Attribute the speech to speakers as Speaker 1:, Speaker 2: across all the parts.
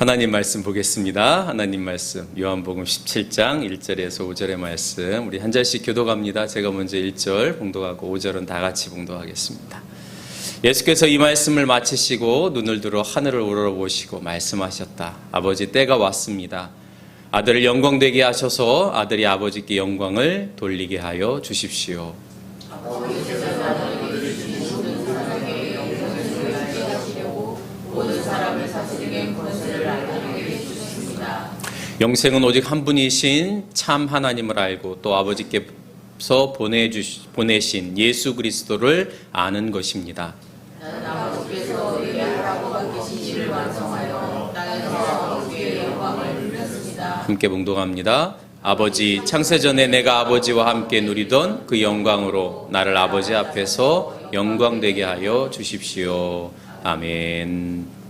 Speaker 1: 하나님 말씀 보겠습니다. 하나님 말씀 요한복음 17장 1절에서 5절의 말씀 우리 한 절씩 교독합니다. 제가 먼저 1절 봉독하고 5절은 다 같이 봉독하겠습니다. 예수께서 이 말씀을 마치시고 눈을 들어 하늘을 우러러보시고 말씀하셨다. 아버지, 때가 왔습니다. 아들을 영광되게 하셔서 아들이 아버지께 영광을 돌리게 하여 주십시오. 영생은 오직 한 분이신 참 하나님을 알고 또 아버지께서 보내신 예수 그리스도를 아는 것입니다.
Speaker 2: 나는 아버지께서 예배하라고 맡기신 일을 완성하여 땅에서 아버지의 영광을 누렸습니다.
Speaker 1: 함께 봉독합니다. 아버지, 창세전에 내가 아버지와 함께 누리던 그 영광으로 나를 아버지 앞에서 영광되게 하여 주십시오. 아멘.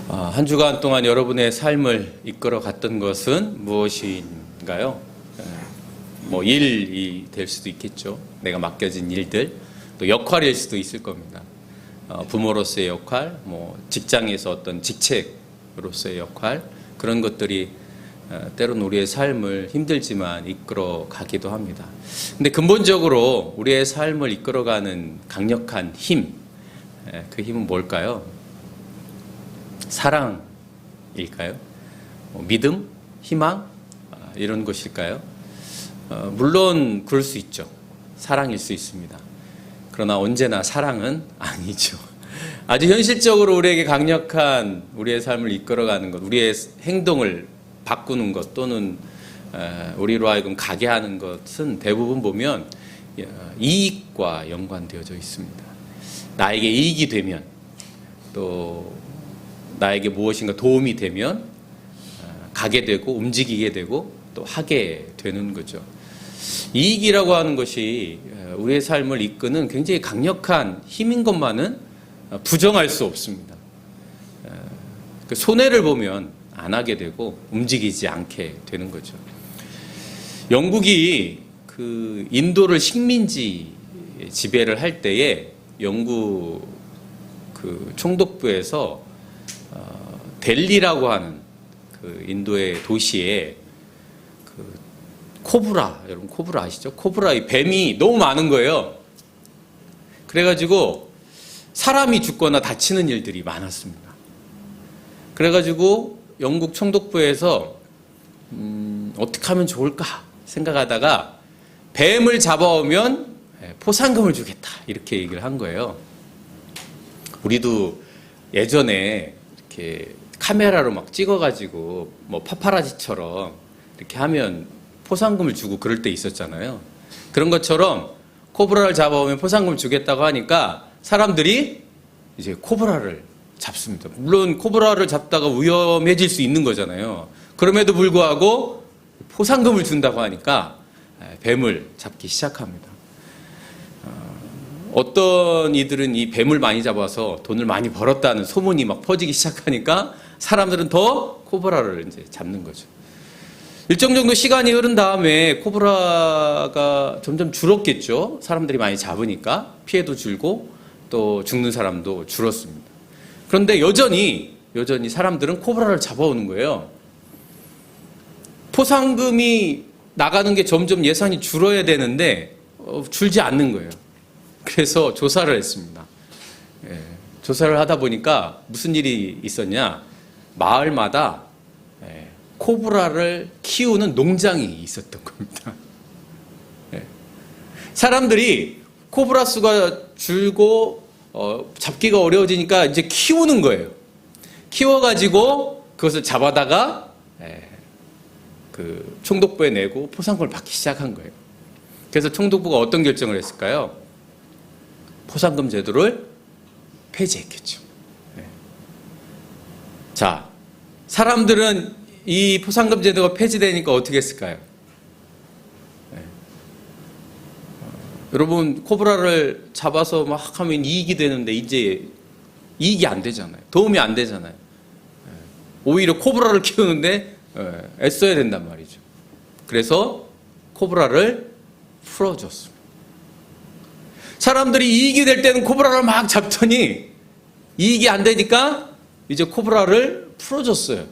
Speaker 1: 한 주간 동안 여러분의 삶을 이끌어 갔던 것은 무엇인가요? 일이 될 수도 있겠죠. 내가 맡겨진 일들, 또 역할일 수도 있을 겁니다. 부모로서의 역할, 직장에서 어떤 직책으로서의 역할, 그런 것들이 때론 우리의 삶을 힘들지만 이끌어 가기도 합니다. 근데 근본적으로 우리의 삶을 이끌어가는 강력한 힘, 그 힘은 뭘까요? 사랑일까요? 믿음? 희망? 이런 것일까요? 물론 그럴 수 있죠. 사랑일 수 있습니다. 그러나 언제나 사랑은 아니죠. 아주 현실적으로 우리에게 강력한 우리의 삶을 이끌어가는 것, 우리의 행동을 바꾸는 것 또는 우리로 하여금 가게 하는 것은 대부분 보면 이익과 연관되어져 있습니다. 나에게 이익이 되면 또 나에게 무엇인가 도움이 되면 가게 되고 움직이게 되고 또 하게 되는 거죠. 이익이라고 하는 것이 우리의 삶을 이끄는 굉장히 강력한 힘인 것만은 부정할 수 없습니다. 손해를 보면 안 하게 되고 움직이지 않게 되는 거죠. 영국이 그 인도를 식민지 지배를 할 때에 영국 그 총독부에서 델리라고 하는 그 인도의 도시에 그 코브라, 여러분 코브라 아시죠? 코브라, 이 뱀이 너무 많은 거예요. 그래가지고 사람이 죽거나 다치는 일들이 많았습니다. 그래가지고 영국 총독부에서 어떻게 하면 좋을까 생각하다가 뱀을 잡아오면 포상금을 주겠다 이렇게 얘기를 한 거예요. 우리도 예전에 이렇게 카메라로 막 찍어가지고 파파라지처럼 이렇게 하면 포상금을 주고 그럴 때 있었잖아요. 그런 것처럼 코브라를 잡아오면 포상금을 주겠다고 하니까 사람들이 이제 코브라를 잡습니다. 물론 코브라를 잡다가 위험해질 수 있는 거잖아요. 그럼에도 불구하고 포상금을 준다고 하니까 뱀을 잡기 시작합니다. 어떤 이들은 이 뱀을 많이 잡아서 돈을 많이 벌었다는 소문이 막 퍼지기 시작하니까 사람들은 더 코브라를 이제 잡는 거죠. 일정 정도 시간이 흐른 다음에 코브라가 점점 줄었겠죠. 사람들이 많이 잡으니까 피해도 줄고 또 죽는 사람도 줄었습니다. 그런데 여전히 사람들은 코브라를 잡아오는 거예요. 포상금이 나가는 게 점점 예산이 줄어야 되는데 줄지 않는 거예요. 그래서 조사를 했습니다. 조사를 하다 보니까 무슨 일이 있었냐? 마을마다 코브라를 키우는 농장이 있었던 겁니다. 사람들이 코브라 수가 줄고 잡기가 어려워지니까 이제 키우는 거예요. 키워가지고 그것을 잡아다가 그 총독부에 내고 포상금을 받기 시작한 거예요. 그래서 총독부가 어떤 결정을 했을까요? 포상금 제도를 폐지했겠죠. 자, 사람들은 이 포상금 제도가 폐지되니까 어떻게 했을까요? 여러분, 코브라를 잡아서 막 하면 이익이 되는데 이제 이익이 안 되잖아요. 도움이 안 되잖아요. 오히려 코브라를 키우는데 애써야 된단 말이죠. 그래서 코브라를 풀어줬습니다. 사람들이 이익이 될 때는 코브라를 막 잡더니 이익이 안 되니까 이제 코브라를 풀어줬어요.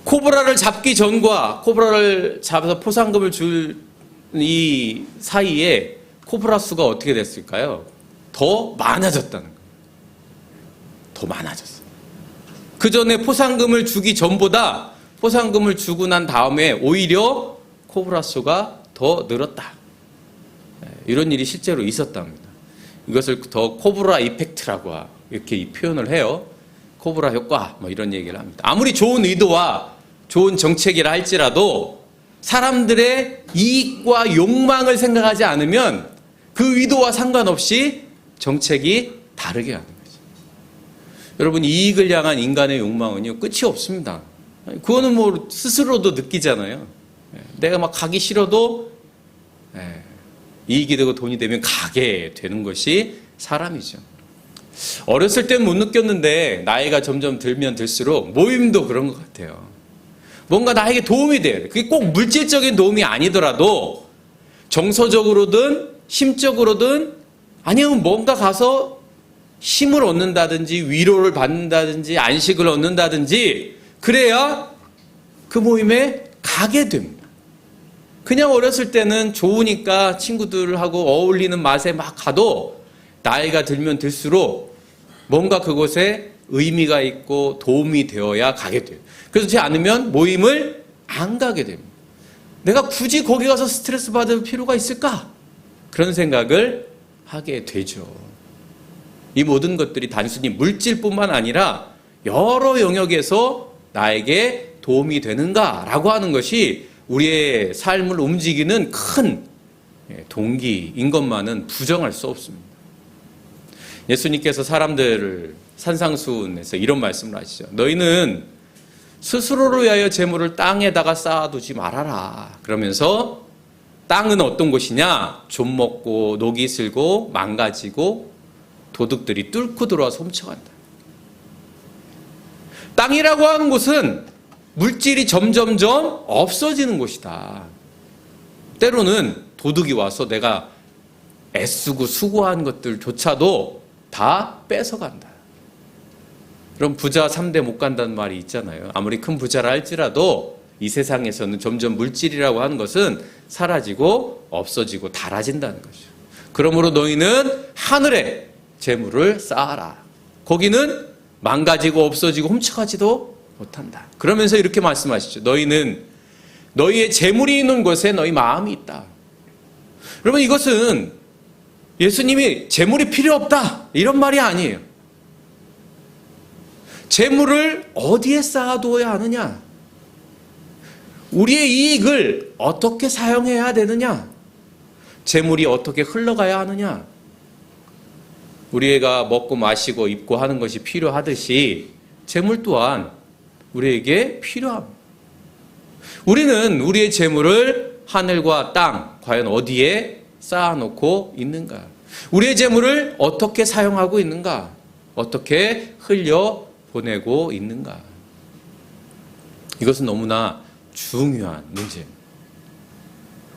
Speaker 1: 코브라를 잡기 전과 코브라를 잡아서 포상금을 줄 이 사이에 코브라 수가 어떻게 됐을까요? 더 많아졌다는 거예요. 더 많아졌어요. 그 전에 포상금을 주기 전보다 포상금을 주고 난 다음에 오히려 코브라 수가 더 늘었다. 이런 일이 실제로 있었답니다. 이것을 더 코브라 이펙트라고 이렇게 이 표현을 해요. 코브라 효과 뭐 이런 얘기를 합니다. 아무리 좋은 의도와 좋은 정책이라 할지라도 사람들의 이익과 욕망을 생각하지 않으면 그 의도와 상관없이 정책이 다르게 하는 거죠. 여러분, 이익을 향한 인간의 욕망은요, 끝이 없습니다. 그거는 뭐 스스로도 느끼잖아요. 내가 막 가기 싫어도 이익이 되고 돈이 되면 가게 되는 것이 사람이죠. 어렸을 땐 못 느꼈는데 나이가 점점 들면 들수록 모임도 그런 것 같아요. 뭔가 나에게 도움이 돼요. 그게 꼭 물질적인 도움이 아니더라도 정서적으로든 심적으로든 아니면 뭔가 가서 힘을 얻는다든지 위로를 받는다든지 안식을 얻는다든지 그래야 그 모임에 가게 됩니다. 그냥 어렸을 때는 좋으니까 친구들하고 어울리는 맛에 막 가도 나이가 들면 들수록 뭔가 그곳에 의미가 있고 도움이 되어야 가게 돼요. 그렇지 않으면 모임을 안 가게 됩니다. 내가 굳이 거기 가서 스트레스 받을 필요가 있을까? 그런 생각을 하게 되죠. 이 모든 것들이 단순히 물질뿐만 아니라 여러 영역에서 나에게 도움이 되는가라고 하는 것이 우리의 삶을 움직이는 큰 동기인 것만은 부정할 수 없습니다. 예수님께서 사람들을 산상수훈에서 이런 말씀을 하시죠. 너희는 스스로를 위하여 재물을 땅에다가 쌓아두지 말아라. 그러면서 땅은 어떤 곳이냐? 좀 먹고 녹이 슬고 망가지고 도둑들이 뚫고 들어와서 훔쳐간다. 땅이라고 하는 곳은 물질이 점점점 없어지는 곳이다. 때로는 도둑이 와서 내가 애쓰고 수고한 것들조차도 다 뺏어간다. 그럼 부자 3대 못 간다는 말이 있잖아요. 아무리 큰 부자라 할지라도 이 세상에서는 점점 물질이라고 하는 것은 사라지고 없어지고 닳아진다는 거죠. 그러므로 너희는 하늘에 재물을 쌓아라. 거기는 망가지고 없어지고 훔쳐가지도 못한다. 그러면서 이렇게 말씀하시죠. 너희는 너희의 재물이 있는 곳에 너희 마음이 있다. 여러분, 이것은 예수님이 재물이 필요 없다 이런 말이 아니에요. 재물을 어디에 쌓아두어야 하느냐? 우리의 이익을 어떻게 사용해야 되느냐? 재물이 어떻게 흘러가야 하느냐? 우리가 먹고 마시고 입고 하는 것이 필요하듯이 재물 또한 우리에게 필요합니다. 우리는 우리의 재물을 하늘과 땅 과연 어디에 쌓아놓고 있는가? 우리의 재물을 어떻게 사용하고 있는가? 어떻게 흘려보내고 있는가? 이것은 너무나 중요한 문제입니다.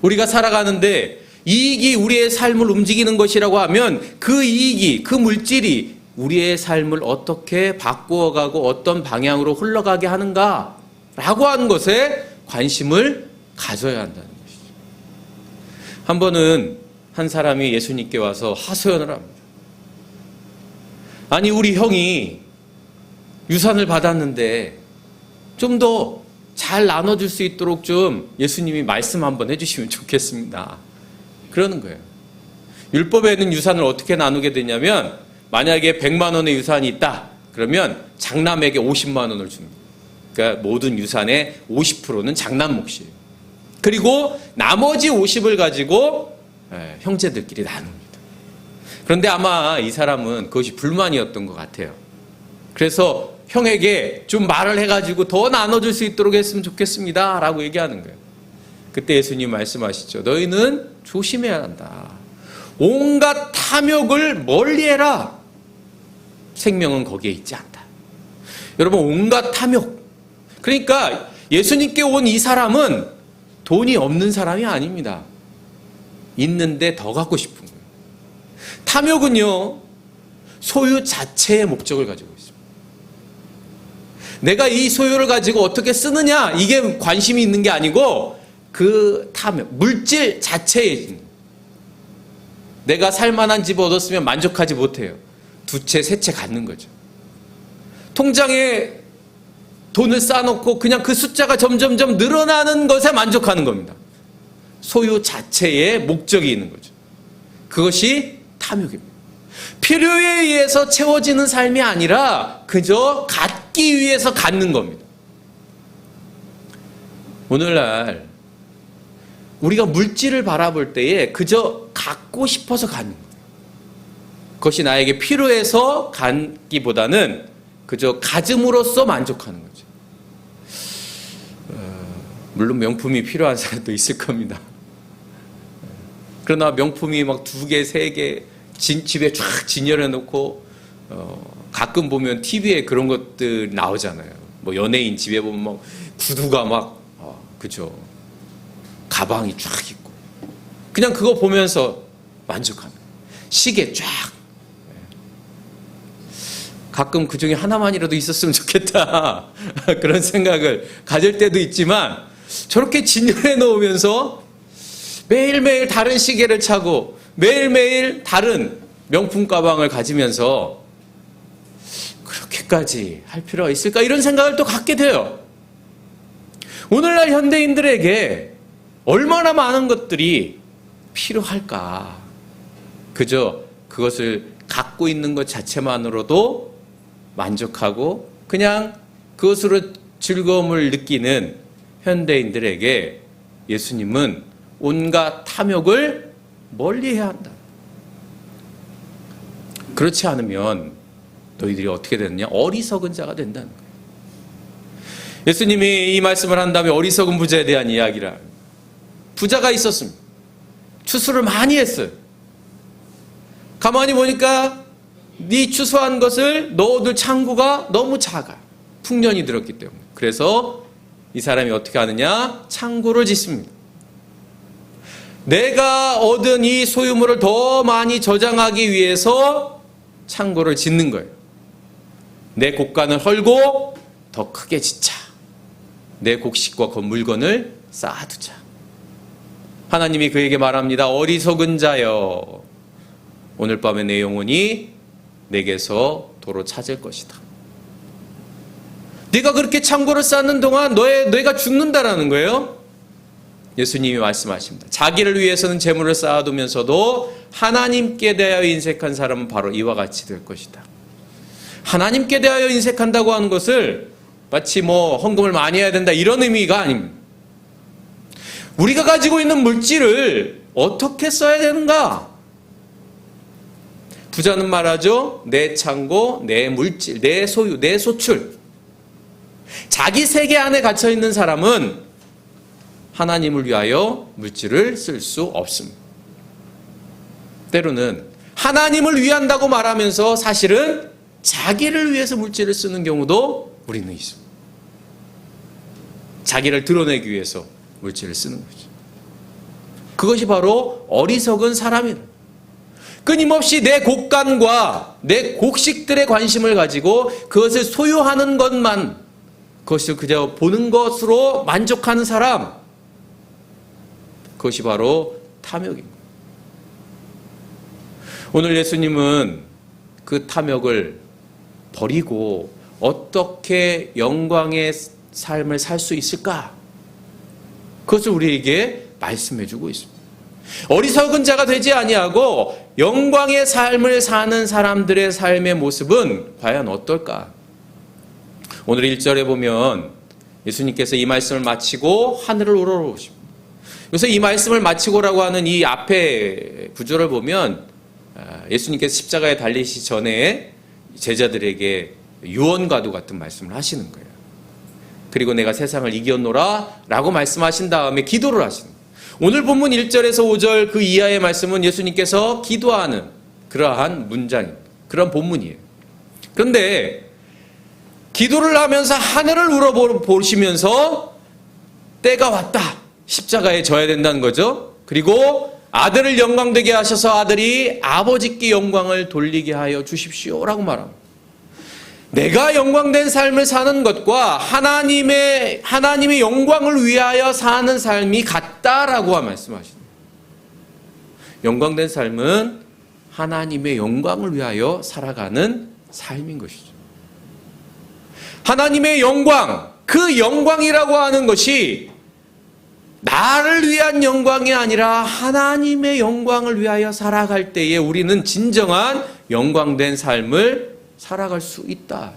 Speaker 1: 우리가 살아가는데 이익이 우리의 삶을 움직이는 것이라고 하면 그 이익이, 그 물질이 우리의 삶을 어떻게 바꾸어가고 어떤 방향으로 흘러가게 하는가라고 하는 것에 관심을 가져야 한다는 것이죠. 한 번은 한 사람이 예수님께 와서 하소연을 합니다. 아니, 우리 형이 유산을 받았는데 좀 더 잘 나눠줄 수 있도록 좀 예수님이 말씀 한번 해주시면 좋겠습니다. 그러는 거예요. 율법에는 유산을 어떻게 나누게 되냐면 만약에 100만 원의 유산이 있다. 그러면 장남에게 50만 원을 줍니다. 그러니까 모든 유산의 50%는 장남 몫이에요. 그리고 나머지 50을 가지고 형제들끼리 나눕니다. 그런데 아마 이 사람은 그것이 불만이었던 것 같아요. 그래서 형에게 좀 말을 해가지고 더 나눠줄 수 있도록 했으면 좋겠습니다 라고 얘기하는 거예요. 그때 예수님 말씀하시죠. 너희는 조심해야 한다. 온갖 탐욕을 멀리해라. 생명은 거기에 있지 않다. 여러분, 온갖 탐욕. 그러니까 예수님께 온 이 사람은 돈이 없는 사람이 아닙니다. 있는데 더 갖고 싶은 거예요. 탐욕은요, 소유 자체의 목적을 가지고 있습니다. 내가 이 소유를 가지고 어떻게 쓰느냐, 이게 관심이 있는 게 아니고 그 탐욕, 물질 자체에 있는 거예요. 내가 살만한 집을 얻었으면 만족하지 못해요. 두 채, 세 채 갖는 거죠. 통장에 돈을 쌓아놓고 그냥 그 숫자가 점점점 늘어나는 것에 만족하는 겁니다. 소유 자체의 목적이 있는 거죠. 그것이 탐욕입니다. 필요에 의해서 채워지는 삶이 아니라 그저 갖기 위해서 갖는 겁니다. 오늘날 우리가 물질을 바라볼 때에 그저 갖고 싶어서 갖는 거예요. 그것이 나에게 필요해서 갖기보다는 그저 가짐으로써 만족하는 거죠. 물론 명품이 필요한 사람도 있을 겁니다. 그러나 명품이 막 2개, 3개 집에 쫙 진열해 놓고 가끔 보면 TV에 그런 것들 나오잖아요. 뭐 연예인 집에 보면 막 구두가 막 그죠. 가방이 쫙 있고 그냥 그거 보면서 만족하는 거예요. 시계 쫙. 가끔 그 중에 하나만이라도 있었으면 좋겠다 그런 생각을 가질 때도 있지만 저렇게 진열해 놓으면서 매일매일 다른 시계를 차고 매일매일 다른 명품 가방을 가지면서 그렇게까지 할 필요가 있을까 이런 생각을 또 갖게 돼요. 오늘날 현대인들에게 얼마나 많은 것들이 필요할까. 그저 그것을 갖고 있는 것 자체만으로도 만족하고 그냥 그것으로 즐거움을 느끼는 현대인들에게 예수님은 온갖 탐욕을 멀리해야 한다. 그렇지 않으면 너희들이 어떻게 되느냐? 어리석은 자가 된다는 거예요. 예수님이 이 말씀을 한 다음에 어리석은 부자에 대한 이야기를 합니다. 부자가 있었습니다. 추수를 많이 했어요. 가만히 보니까 네 추수한 것을 넣어둘 창고가 너무 작아. 풍년이 들었기 때문에. 그래서 이 사람이 어떻게 하느냐? 창고를 짓습니다. 내가 얻은 이 소유물을 더 많이 저장하기 위해서 창고를 짓는 거예요. 내 곡간을 헐고 더 크게 짓자. 내 곡식과 물건을 쌓아두자. 하나님이 그에게 말합니다. 어리석은 자여, 오늘 밤에 내 영혼이 내게서 도로 찾을 것이다. 네가 그렇게 창고를 쌓는 동안 너의 뇌가 죽는다라는 거예요. 예수님이 말씀하십니다. 자기를 위해서는 재물을 쌓아두면서도 하나님께 대하여 인색한 사람은 바로 이와 같이 될 것이다. 하나님께 대하여 인색한다고 하는 것을 마치 헌금을 많이 해야 된다 이런 의미가 아닙니다. 우리가 가지고 있는 물질을 어떻게 써야 되는가? 부자는 말하죠. 내 창고, 내 물질, 내 소유, 내 소출. 자기 세계 안에 갇혀 있는 사람은 하나님을 위하여 물질을 쓸 수 없습니다. 때로는 하나님을 위한다고 말하면서 사실은 자기를 위해서 물질을 쓰는 경우도 우리는 있습니다. 자기를 드러내기 위해서 물질을 쓰는 거죠. 그것이 바로 어리석은 사람이다. 끊임없이 내 곡간과 내 곡식들에 관심을 가지고 그것을 소유하는 것만, 그것을 그저 보는 것으로 만족하는 사람, 그것이 바로 탐욕입니다. 오늘 예수님은 그 탐욕을 버리고 어떻게 영광의 삶을 살 수 있을까? 그것을 우리에게 말씀해 주고 있습니다. 어리석은 자가 되지 아니하고 영광의 삶을 사는 사람들의 삶의 모습은 과연 어떨까? 오늘 1절에 보면 예수님께서 이 말씀을 마치고 하늘을 우러러보십니다. 그래서 이 말씀을 마치고라고 하는 이 앞에 구절을 보면 예수님께서 십자가에 달리시기 전에 제자들에게 유언과도 같은 말씀을 하시는 거예요. 그리고 내가 세상을 이겼노라 라고 말씀하신 다음에 기도를 하시는 거예요. 오늘 본문 1절에서 5절 그 이하의 말씀은 예수님께서 기도하는 그러한 문장입니다. 그런 본문이에요. 그런데 기도를 하면서 하늘을 우러보시면서 때가 왔다. 십자가에 져야 된다는 거죠. 그리고 아들을 영광되게 하셔서 아들이 아버지께 영광을 돌리게 하여 주십시오라고 말합니다. 내가 영광된 삶을 사는 것과 하나님의 영광을 위하여 사는 삶이 같다라고 말씀하십니다. 영광된 삶은 하나님의 영광을 위하여 살아가는 삶인 것이죠. 하나님의 영광, 그 영광이라고 하는 것이 나를 위한 영광이 아니라 하나님의 영광을 위하여 살아갈 때에 우리는 진정한 영광된 삶을 살아갈 수 있다.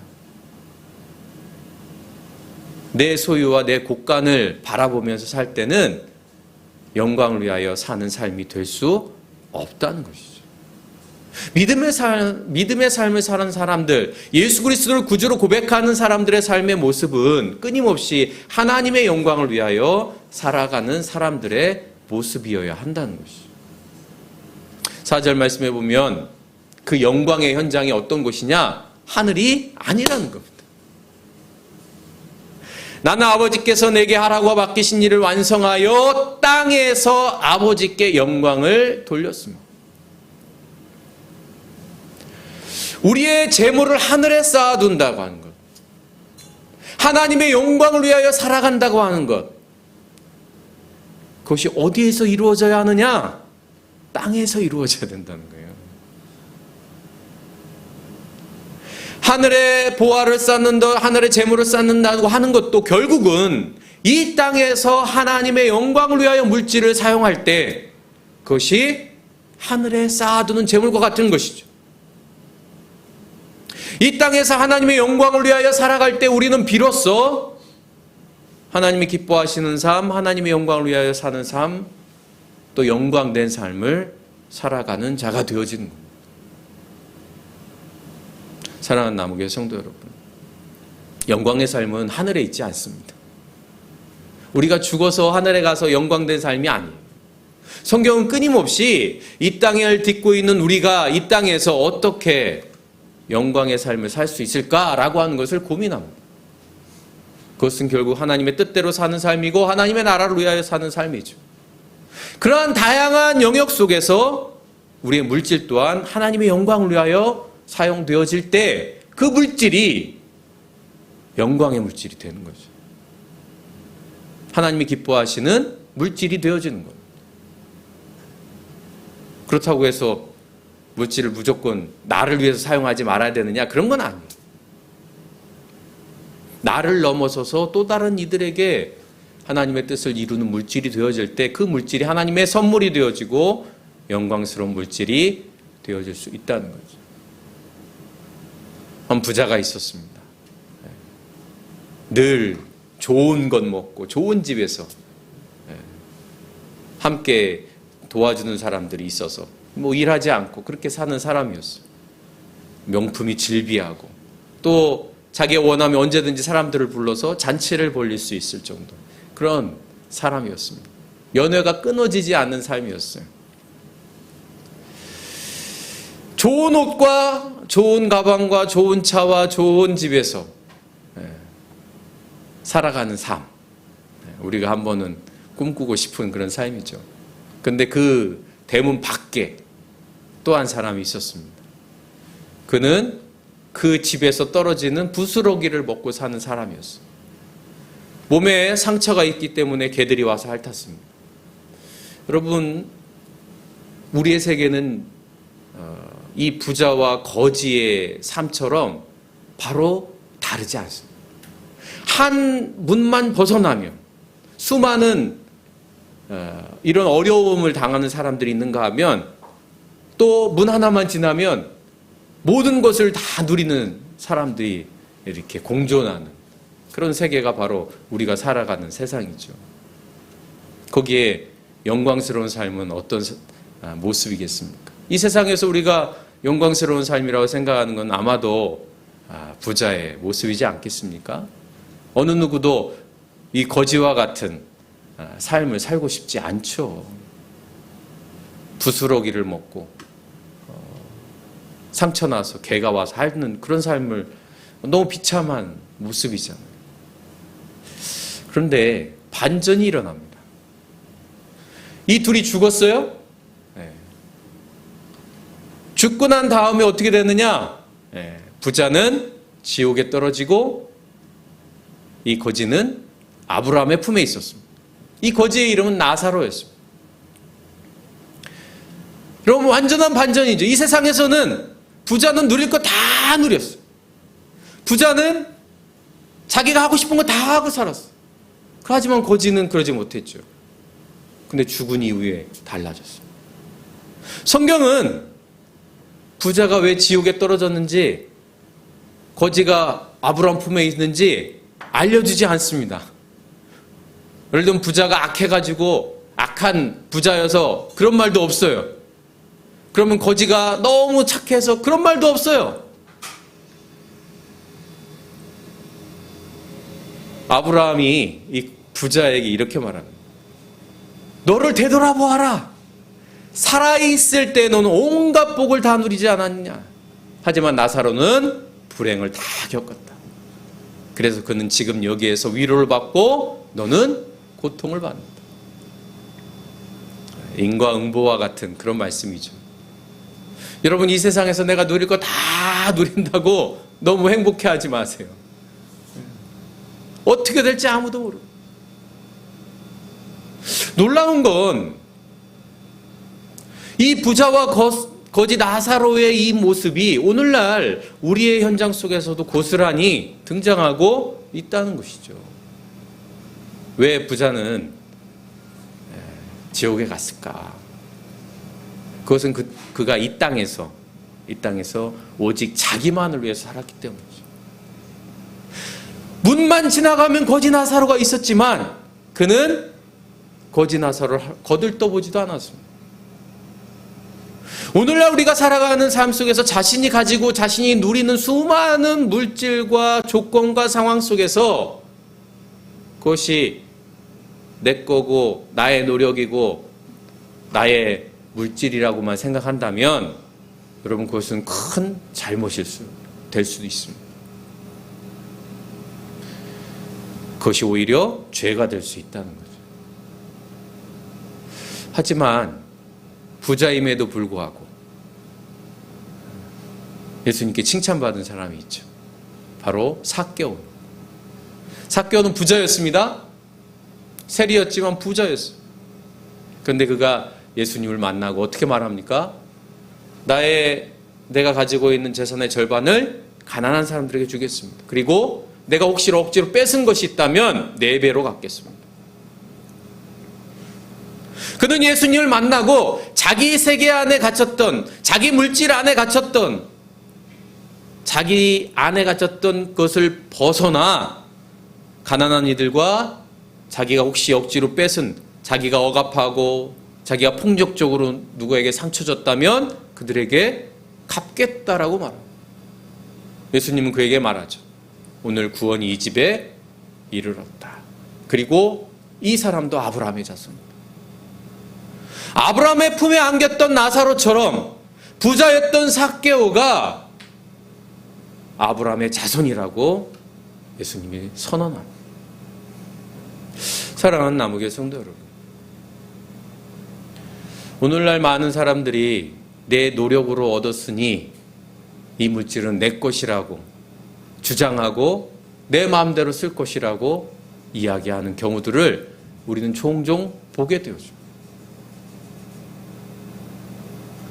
Speaker 1: 내 소유와 내 곳간을 바라보면서 살 때는 영광을 위하여 사는 삶이 될 수 없다는 것이죠. 믿음의 삶을 사는 사람들, 예수 그리스도를 구주로 고백하는 사람들의 삶의 모습은 끊임없이 하나님의 영광을 위하여 살아가는 사람들의 모습이어야 한다는 것이죠. 4절 말씀해 보면 그 영광의 현장이 어떤 곳이냐? 하늘이 아니라는 겁니다. 나는 아버지께서 내게 하라고 맡기신 일을 완성하여 땅에서 아버지께 영광을 돌렸습니다. 우리의 재물을 하늘에 쌓아둔다고 하는 것, 하나님의 영광을 위하여 살아간다고 하는 것, 그것이 어디에서 이루어져야 하느냐? 땅에서 이루어져야 된다는 거예요. 하늘에 보화를 쌓는다, 하늘에 재물을 쌓는다고 하는 것도 결국은 이 땅에서 하나님의 영광을 위하여 물질을 사용할 때 그것이 하늘에 쌓아두는 재물과 같은 것이죠. 이 땅에서 하나님의 영광을 위하여 살아갈 때 우리는 비로소 하나님이 기뻐하시는 삶, 하나님의 영광을 위하여 사는 삶, 또 영광된 삶을 살아가는 자가 되어지는 겁니다. 사랑하는 나무교회 성도 여러분, 영광의 삶은 하늘에 있지 않습니다. 우리가 죽어서 하늘에 가서 영광된 삶이 아니에요. 성경은 끊임없이 이 땅을 딛고 있는 우리가 이 땅에서 어떻게 영광의 삶을 살 수 있을까라고 하는 것을 고민합니다. 그것은 결국 하나님의 뜻대로 사는 삶이고 하나님의 나라를 위하여 사는 삶이죠. 그러한 다양한 영역 속에서 우리의 물질 또한 하나님의 영광을 위하여 사용되어질 때 그 물질이 영광의 물질이 되는 거죠. 하나님이 기뻐하시는 물질이 되어지는 겁니다. 그렇다고 해서 물질을 무조건 나를 위해서 사용하지 말아야 되느냐? 그런 건 아니에요. 나를 넘어서서 또 다른 이들에게 하나님의 뜻을 이루는 물질이 되어질 때 그 물질이 하나님의 선물이 되어지고 영광스러운 물질이 되어질 수 있다는 거죠. 한 부자가 있었습니다. 늘 좋은 것 먹고 좋은 집에서 함께 도와주는 사람들이 있어서 뭐 일하지 않고 그렇게 사는 사람이었어요. 명품이 질비하고 또 자기가 원하면 언제든지 사람들을 불러서 잔치를 벌릴 수 있을 정도 그런 사람이었습니다. 연회가 끊어지지 않는 삶이었어요. 좋은 옷과 좋은 가방과 좋은 차와 좋은 집에서 살아가는 삶, 우리가 한 번은 꿈꾸고 싶은 그런 삶이죠. 그런데 그 대문 밖에 또 한 사람이 있었습니다. 그는 그 집에서 떨어지는 부스러기를 먹고 사는 사람이었어요. 몸에 상처가 있기 때문에 개들이 와서 핥았습니다. 여러분, 우리의 세계는 이 부자와 거지의 삶처럼 바로 다르지 않습니다. 한 문만 벗어나면 수많은 이런 어려움을 당하는 사람들이 있는가 하면 또 문 하나만 지나면 모든 것을 다 누리는 사람들이 이렇게 공존하는 그런 세계가 바로 우리가 살아가는 세상이죠. 거기에 영광스러운 삶은 어떤 모습이겠습니까? 이 세상에서 우리가 영광스러운 삶이라고 생각하는 건 아마도 부자의 모습이지 않겠습니까? 어느 누구도 이 거지와 같은 삶을 살고 싶지 않죠. 부스러기를 먹고 상처 나서 개가 와서 핥는 그런 삶을 너무 비참한 모습이잖아요. 그런데 반전이 일어납니다. 이 둘이 죽었어요? 죽고 난 다음에 어떻게 되느냐? 부자는 지옥에 떨어지고 이 거지는 아브라함의 품에 있었습니다. 이 거지의 이름은 나사로였습니다. 여러분, 완전한 반전이죠. 이 세상에서는 부자는 누릴 거 다 누렸어요. 부자는 자기가 하고 싶은 거 다 하고 살았어요. 하지만 거지는 그러지 못했죠. 근데 죽은 이후에 달라졌어요. 성경은 부자가 왜 지옥에 떨어졌는지, 거지가 아브라함 품에 있는지 알려주지 않습니다. 예를 들면 부자가 악해가지고 악한 부자여서 그런 말도 없어요. 그러면 거지가 너무 착해서 그런 말도 없어요. 아브라함이 이 부자에게 이렇게 말합니다. 너를 되돌아보아라. 살아있을 때 너는 온갖 복을 다 누리지 않았냐. 하지만 나사로는 불행을 다 겪었다. 그래서 그는 지금 여기에서 위로를 받고 너는 고통을 받는다. 인과응보와 같은 그런 말씀이죠. 여러분, 이 세상에서 내가 누릴 거 다 누린다고 너무 행복해하지 마세요. 어떻게 될지 아무도 모르고. 놀라운 건 이 부자와 거지 나사로의 이 모습이 오늘날 우리의 현장 속에서도 고스란히 등장하고 있다는 것이죠. 왜 부자는 지옥에 갔을까? 그것은 그가 이 땅에서 오직 자기만을 위해서 살았기 때문이죠. 문만 지나가면 거지 나사로가 있었지만 그는 거지 나사로를 거들떠보지도 않았습니다. 오늘날 우리가 살아가는 삶 속에서 자신이 누리는 수많은 물질과 조건과 상황 속에서 그것이 내 거고 나의 노력이고 나의 물질이라고만 생각한다면 여러분, 그것은 큰 잘못일 될 수도 있습니다. 그것이 오히려 죄가 될 수 있다는 거죠. 하지만 부자임에도 불구하고 예수님께 칭찬받은 사람이 있죠. 바로 삭개오. 삭개오는 부자였습니다. 세리였지만 부자였어요. 그런데 그가 예수님을 만나고 어떻게 말합니까? 내가 가지고 있는 재산의 절반을 가난한 사람들에게 주겠습니다. 그리고 내가 혹시 억지로 뺏은 것이 있다면 4배로 갚겠습니다. 그는 예수님을 만나고 자기 세계 안에 갇혔던, 자기 물질 안에 갇혔던, 자기 안에 갇혔던 것을 벗어나 가난한 이들과 자기가 혹시 억지로 뺏은, 자기가 억압하고 자기가 폭력적으로 누구에게 상처 줬다면 그들에게 갚겠다라고 말합니다. 예수님은 그에게 말하죠. 오늘 구원이 이 집에 이르렀다. 그리고 이 사람도 아브라함의 자손입니다. 아브라함의 품에 안겼던 나사로처럼 부자였던 삭개오가 아브라함의 자손이라고 예수님이 선언합니다. 사랑하는 남우교회 성도 여러분, 오늘날 많은 사람들이 내 노력으로 얻었으니 이 물질은 내 것이라고 주장하고 내 마음대로 쓸 것이라고 이야기하는 경우들을 우리는 종종 보게 되어집니다.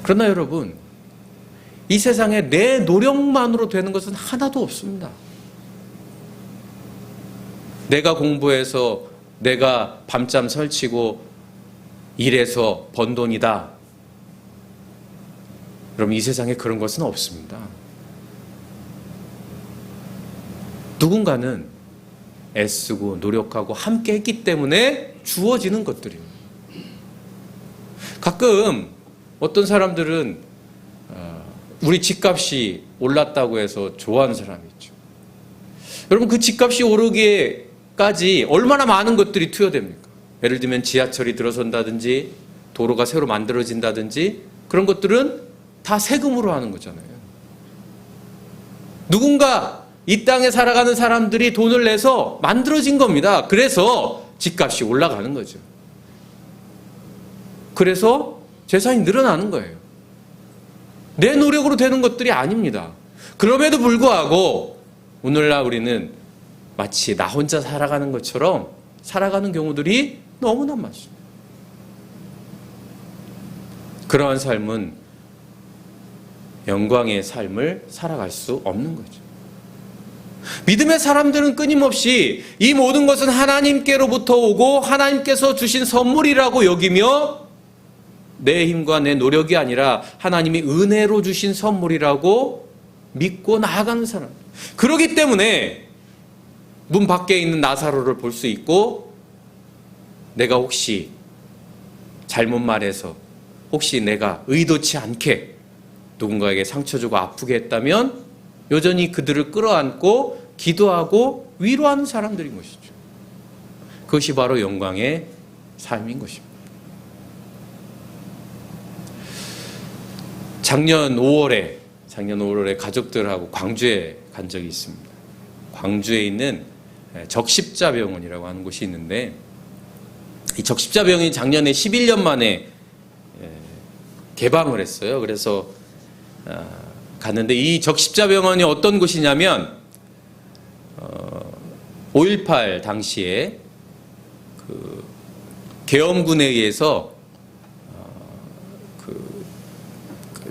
Speaker 1: 그러나 여러분, 이 세상에 내 노력만으로 되는 것은 하나도 없습니다. 내가 공부해서 내가 밤잠 설치고 일해서 번 돈이다. 여러분, 이 세상에 그런 것은 없습니다. 누군가는 애쓰고 노력하고 함께 했기 때문에 주어지는 것들입니다. 가끔 어떤 사람들은 우리 집값이 올랐다고 해서 좋아하는 사람이 있죠. 여러분, 그 집값이 오르기까지 얼마나 많은 것들이 투여됩니까? 예를 들면 지하철이 들어선다든지 도로가 새로 만들어진다든지 그런 것들은 다 세금으로 하는 거잖아요. 누군가 이 땅에 살아가는 사람들이 돈을 내서 만들어진 겁니다. 그래서 집값이 올라가는 거죠. 그래서 재산이 늘어나는 거예요. 내 노력으로 되는 것들이 아닙니다. 그럼에도 불구하고 오늘날 우리는 마치 나 혼자 살아가는 것처럼 살아가는 경우들이 너무나 많습니다. 그러한 삶은 영광의 삶을 살아갈 수 없는 거죠. 믿음의 사람들은 끊임없이 이 모든 것은 하나님께로부터 오고 하나님께서 주신 선물이라고 여기며 내 힘과 내 노력이 아니라 하나님이 은혜로 주신 선물이라고 믿고 나아가는 사람. 그렇기 때문에 문 밖에 있는 나사로를 볼 수 있고, 내가 혹시 잘못 말해서 혹시 내가 의도치 않게 누군가에게 상처 주고 아프게 했다면 여전히 그들을 끌어안고 기도하고 위로하는 사람들인 것이죠. 그것이 바로 영광의 삶인 것입니다. 작년 5월에 가족들하고 광주에 간 적이 있습니다. 광주에 있는 적십자병원이라고 하는 곳이 있는데, 이 적십자병원이 작년에 11년 만에 개방을 했어요. 그래서 갔는데, 이 적십자병원이 어떤 곳이냐면 5.18 당시에 그 계엄군에 의해서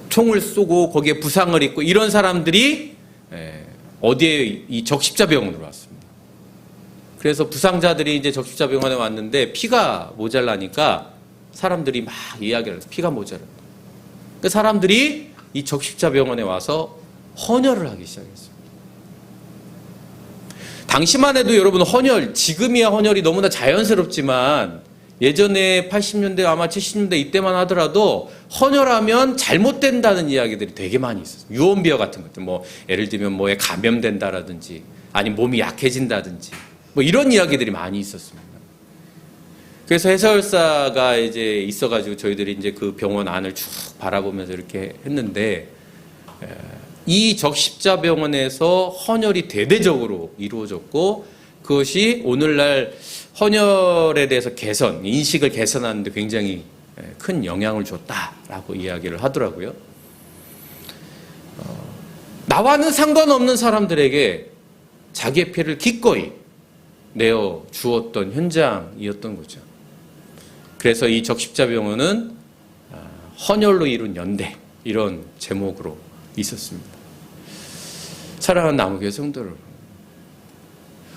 Speaker 1: 총을 쏘고 거기에 부상을 입고 이런 사람들이 어디에 이 적십자병원으로 왔습니다. 그래서 부상자들이 이제 적십자병원에 왔는데 피가 모자라니까 사람들이 막 이야기를 해요. 피가 모자라. 그 사람들이 이 적십자병원에 와서 헌혈을 하기 시작했습니다. 당시만 해도 여러분 헌혈, 지금이야 헌혈이 너무나 자연스럽지만 예전에 80년대 아마 70년대 이때만 하더라도 헌혈하면 잘못된다는 이야기들이 되게 많이 있었어요. 유언비어 같은 것들, 뭐 예를 들면 뭐에 감염된다라든지 아니면 몸이 약해진다든지 뭐 이런 이야기들이 많이 있었습니다. 그래서 해설사가 이제 있어가지고 저희들이 이제 그 병원 안을 쭉 바라보면서 이렇게 했는데, 이 적십자병원에서 헌혈이 대대적으로 이루어졌고, 그것이 오늘날 헌혈에 대해서 개선, 인식을 개선하는 데 굉장히 큰 영향을 줬다라고 이야기를 하더라고요. 나와는 상관없는 사람들에게 자기의 피를 기꺼이 내어 주었던 현장이었던 거죠. 그래서 이 적십자병원은 헌혈로 이룬 연대, 이런 제목으로 있었습니다. 사랑하는 남우교회 성도 여러분,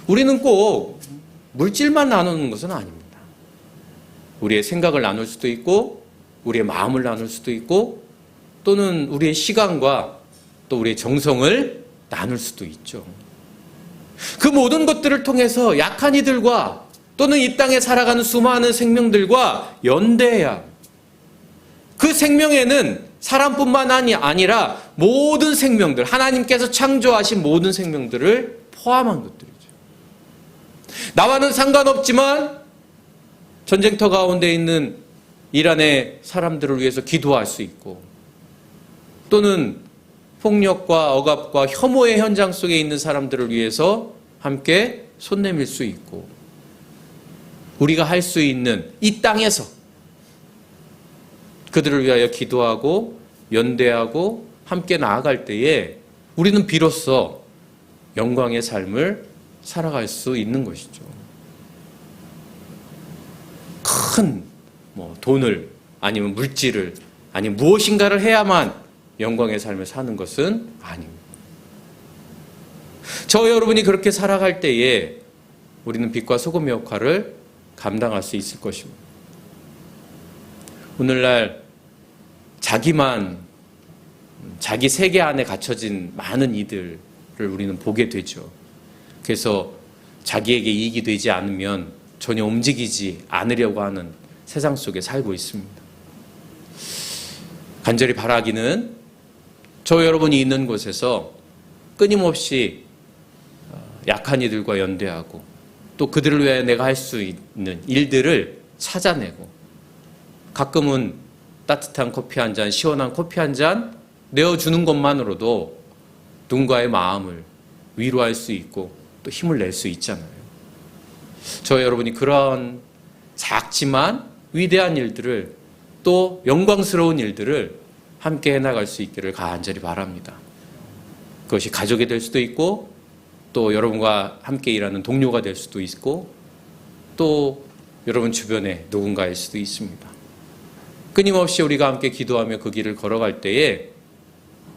Speaker 1: 우리는 꼭 물질만 나누는 것은 아닙니다. 우리의 생각을 나눌 수도 있고, 우리의 마음을 나눌 수도 있고, 또는 우리의 시간과 또 우리의 정성을 나눌 수도 있죠. 그 모든 것들을 통해서 약한 이들과 또는 이 땅에 살아가는 수많은 생명들과 연대해야, 그 생명에는 사람뿐만 아니라 모든 생명들, 하나님께서 창조하신 모든 생명들을 포함한 것들이죠. 나와는 상관없지만 전쟁터 가운데 있는 이란의 사람들을 위해서 기도할 수 있고, 또는 폭력과 억압과 혐오의 현장 속에 있는 사람들을 위해서 함께 손 내밀 수 있고, 우리가 할 수 있는 이 땅에서 그들을 위하여 기도하고 연대하고 함께 나아갈 때에 우리는 비로소 영광의 삶을 살아갈 수 있는 것이죠. 큰 돈을 아니면 물질을 아니면 무엇인가를 해야만 영광의 삶을 사는 것은 아닙니다. 저 여러분이 그렇게 살아갈 때에 우리는 빛과 소금의 역할을 감당할 수 있을 것입니다. 오늘날 자기 세계 안에 갇혀진 많은 이들을 우리는 보게 되죠. 그래서 자기에게 이익이 되지 않으면 전혀 움직이지 않으려고 하는 세상 속에 살고 있습니다. 간절히 바라기는 저 여러분이 있는 곳에서 끊임없이 약한 이들과 연대하고, 또 그들을 위해 내가 할 수 있는 일들을 찾아내고, 가끔은 따뜻한 커피 한 잔, 시원한 커피 한 잔 내어주는 것만으로도 누군가의 마음을 위로할 수 있고 또 힘을 낼 수 있잖아요. 저 여러분이 그런 작지만 위대한 일들을, 또 영광스러운 일들을 함께 해나갈 수 있기를 간절히 바랍니다. 그것이 가족이 될 수도 있고 또 여러분과 함께 일하는 동료가 될 수도 있고 또 여러분 주변에 누군가일 수도 있습니다. 끊임없이 우리가 함께 기도하며 그 길을 걸어갈 때에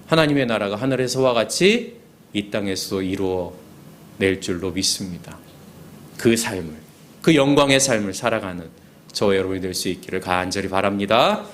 Speaker 1: 하나님의 나라가 하늘에서와 같이 이 땅에서도 이루어낼 줄로 믿습니다. 그 삶을, 그 영광의 삶을 살아가는 저와 여러분이 될 수 있기를 간절히 바랍니다.